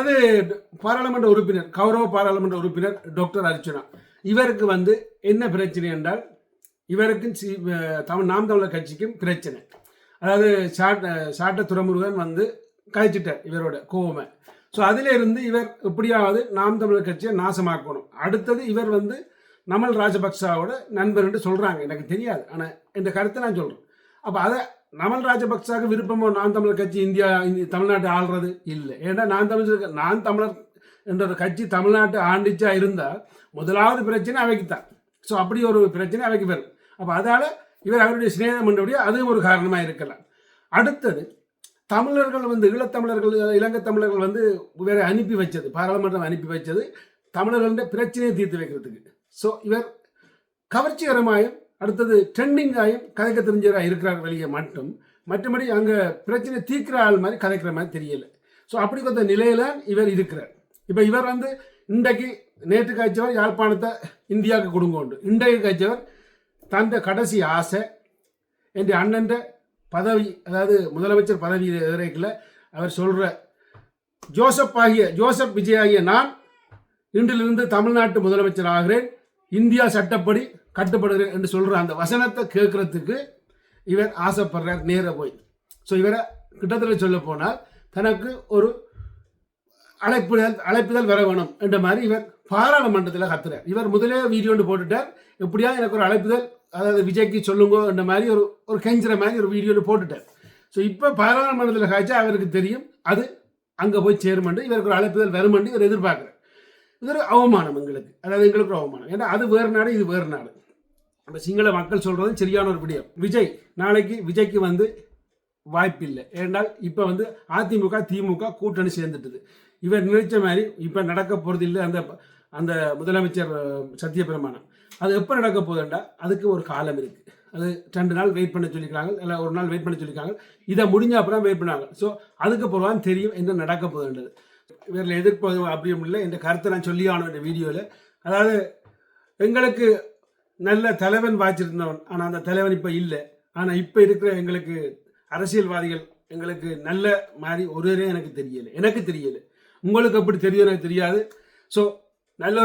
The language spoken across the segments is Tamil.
அடுத்தது பாராளுமன்ற உறுப்பினர், கௌரவ பாராளுமன்ற உறுப்பினர் டாக்டர் அர்ச்சுனா. இவருக்கு என்ன பிரச்சனை என்றால், இவருக்கும் நாம் தமிழர் கட்சிக்கும் பிரச்சனை. அதாவது சாட்ட துறைமுருகன் கழிச்சிட்டார் இவரோட கோவமை. ஸோ அதிலிருந்து இவர் எப்படியாவது நாம் தமிழர் கட்சியை நாசமாக்கணும். அடுத்தது இவர் நமல் ராஜபக்சாவோட நண்பர் என்று சொல்கிறாங்க. எனக்கு தெரியாது, ஆனால் இந்த கருத்தை நான் சொல்கிறேன். அப்போ அதை நமல் ராஜபக்சாவுக்கு விருப்பமோ நாம் தமிழர் கட்சி தமிழ்நாட்டை ஆள்றது இல்லை. ஏன்னா நான் தமிழர் என்ற ஒரு கட்சி தமிழ்நாட்டை ஆண்டிச்சா இருந்தால் முதலாவது பிரச்சனை அவைக்குத்தான். ஸோ அப்படி ஒரு பிரச்சனை அவைக்கு வரும். அப்போ அதால் இவர் அவருடைய சிநேகம் என்றபடியே அதுவும் ஒரு காரணமாக இருக்கலாம். அடுத்தது தமிழர்கள் ஈழத்தமிழர்கள் இலங்கை தமிழர்கள் வேற அனுப்பி வச்சது, பாராளுமன்றம் அனுப்பி வச்சது தமிழர்களுடைய பிரச்சனையை தீர்த்து வைக்கிறதுக்கு. ஸோ இவர் கவர்ச்சிகரமாயும் அடுத்தது ட்ரெண்டிங்காயும் கதைக்க தெரிஞ்சவராக இருக்கிறார் வெளியே மற்றபடி அங்கே பிரச்சனை தீர்க்கிற ஆள் மாதிரி கதைக்கிற மாதிரி தெரியல. ஸோ அப்படி கொஞ்சம் நிலையில இவர் இருக்கிறார். இப்போ இவர் இன்றைக்கு நேற்று காய்ச்சவர் யாழ்ப்பாணத்தை இந்தியாவுக்கு கொடுங்கோண்டு, இன்றைக்கு காய்ச்சவர் தந்த கடைசி ஆசை என்ற அண்ணன் பதவி, அதாவது முதலமைச்சர் பதவி எதிர்க்கல அவர் சொல்ற ஜோசப் விஜய் ஆகிய நான் இன்றிலிருந்து தமிழ்நாட்டு முதலமைச்சர் ஆகிறேன், இந்தியா சட்டப்படி கட்டுப்படுகிறேன் என்று சொல்ற அந்த வசனத்தை கேட்கறதுக்கு இவர் ஆசைப்படுறார் நேர போய். ஸோ இவரை கிட்டத்தட்ட சொல்ல போனால் தனக்கு ஒரு அழைப்புதல் வர வேணும் என்ற மாதிரி இவர் பாராளுமன்றத்தில் கத்துறார். இவர் முதலே வீடியோ போட்டுட்டார், எப்படியா எனக்கு ஒரு அழைப்புதல், அதாவது விஜய்க்கு சொல்லுங்க என்ற மாதிரி ஒரு கெஞ்சுற மாதிரி ஒரு வீடியோ போட்டுட்டார். ஸோ இப்போ பாராளுமன்றத்தில் காய்ச்சா அவருக்கு தெரியும் அது அங்கே போய் சேருமென்று, இவருக்கு ஒரு அழைப்புதல் வருமென்று இவர் எதிர்பார்க்குறார். இது ஒரு அவமானம் எங்களுக்கு, அதாவது எங்களுக்கு ஒரு அவமானம். ஏன்னா அது வேறு நாடு, இது வேறு நாடு. நம்ம சிங்கள மக்கள் சொல்கிறது சரியான ஒரு விடயம். நாளைக்கு விஜய்க்கு வாய்ப்பு இல்லை. ஏன்னால் இப்போ அதிமுக திமுக கூட்டணி சேர்ந்துட்டுது. இவர் நினைச்ச மாதிரி இப்போ நடக்க போகிறது இல்லை. அந்த முதலமைச்சர் சத்தியபிரமாணம் அது எப்போ நடக்க போகுதுண்டா அதுக்கு ஒரு காலம் இருக்குது. அது 2 நாள் வெயிட் பண்ண சொல்லிக்கிறாங்க, இல்லை 1 நாள் வெயிட் பண்ண சொல்லியிருக்காங்க. இதை முடிஞ்ச அப்புறம் வெயிட் பண்ணாங்க. ஸோ அதுக்கு பிறகு தெரியும் என்ன நடக்க போகுதுன்றது. இவரில் எதிர்ப்பது அப்படியும் இல்லை என்ற கருத்தை நான் சொல்லி ஆன இந்த வீடியோவில். அதாவது எங்களுக்கு நல்ல தலைவன் வாய்ச்சிருந்தவன், ஆனால் அந்த தலைவன் இப்போ இல்லை. ஆனால் இப்போ இருக்கிற எங்களுக்கு அரசியல்வாதிகள் எங்களுக்கு நல்ல மாதிரி ஒருவரே எனக்கு தெரியலை. உங்களுக்கு எப்படி தெரியும் எனக்கு தெரியாது. ஸோ நல்ல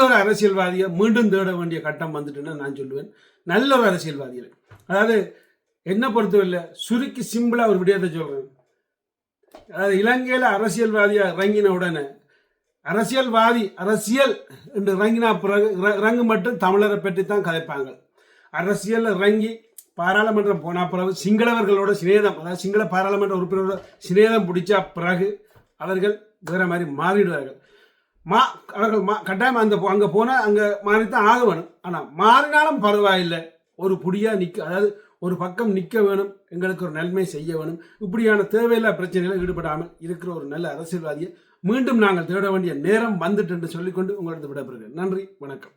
ஒரு அரசியல்வாதியை மீண்டும் தேட வேண்டிய கட்டம் வந்துட்டுன்னு நான் சொல்லுவேன். நல்ல ஒரு அரசியல்வாதிகள், அதாவது என்ன பொறுத்தவரை சுருக்கி சிம்பிளாக ஒரு விடயத்தை சொல்கிறேன். அதாவது இலங்கையில் அரசியல்வாதியாக இறங்கின உடனே அரசியல் என்று இறங்கினா பிறகு இறங்கு மட்டும் தமிழரை பற்றி தான் கதைப்பாங்க. அரசியல் இறங்கி பாராளுமன்றம் போன பிறகு சிங்களவர்களோட சிநேதம், அதாவது சிங்கள பாராளுமன்ற உறுப்பினரோட சிநேதம் பிடிச்சா பிறகு அவர்கள் வேற மாதிரி மாறிடுவார்கள். அவர்கள் கட்டாயம் அங்கே போனால் அங்கே மாறித்தான் ஆக வேணும். ஆனால் மாறினாலும் பரவாயில்லை, ஒரு புடியாக அதாவது ஒரு பக்கம் நிற்க வேணும், எங்களுக்கு ஒரு நன்மை செய்ய வேணும். இப்படியான தேவையில்லா பிரச்சனைகளை ஈடுபடாமல் இருக்கிற ஒரு நல்ல அரசியல்வாதியை மீண்டும் நாங்கள் தேட வேண்டிய நேரம் வந்துட்டு என்று சொல்லிக்கொண்டு உங்களிடம் விடைபெறுகிறேன். நன்றி, வணக்கம்.